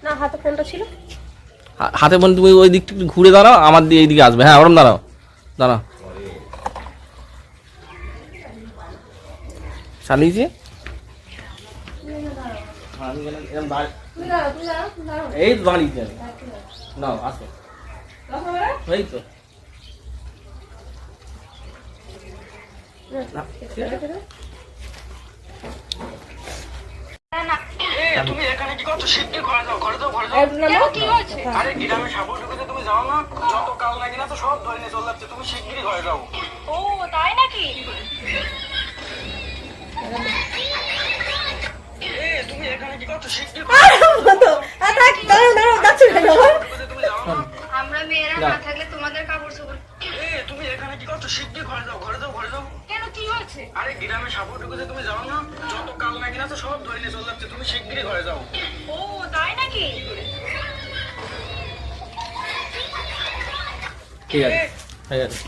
না হাতে ফোনটা ছিল। হাতে ফোন, তুমি ওই দিকটা একটু ঘুরে দাঁড়াও, আমার দিয়ে এইদিকে আসবে। হ্যাঁ ওরম দাঁড়াও, দাঁড়াও। চালিয়েছি এই তো দাঁড়িয়েছি আমি। নাও আসো, এই তো তুমি এখানে কি করছো? শিগগির ঘরে যাও, ঘরে যাও, ঘরে যাও। কি হয়েছে? আরে গ্রামে সাপোর্ট ঢুকেছে, তুমি যাও না? যত কাল নাকি না তো সব ধরে নিয়ে চলে যাচ্ছে, তুমি শিগগিরই ঘরে যাও। ও তাই নাকি? তুমি এখানে কি করছো? শিগগির তুমি যাও না? আমরা মেয়েরা না থাকলে তোমাদের কাপড় চোপড়। তুমি এখানে কি করছো? শিগগির ঘরে যাও, ঘরে যাও, ঘরে যাও। কেন কি হয়েছে? আরে গ্রামে সাপোর্ট ঢুকেছে, তুমি যাও না? যত কাল নাকি না তো সব ধরে নিয়ে চলে যাচ্ছে, তুমি শিগগিরই ঘরে যাও। ও তাই নাকি? ঠিক আছে, ঠিক আছে।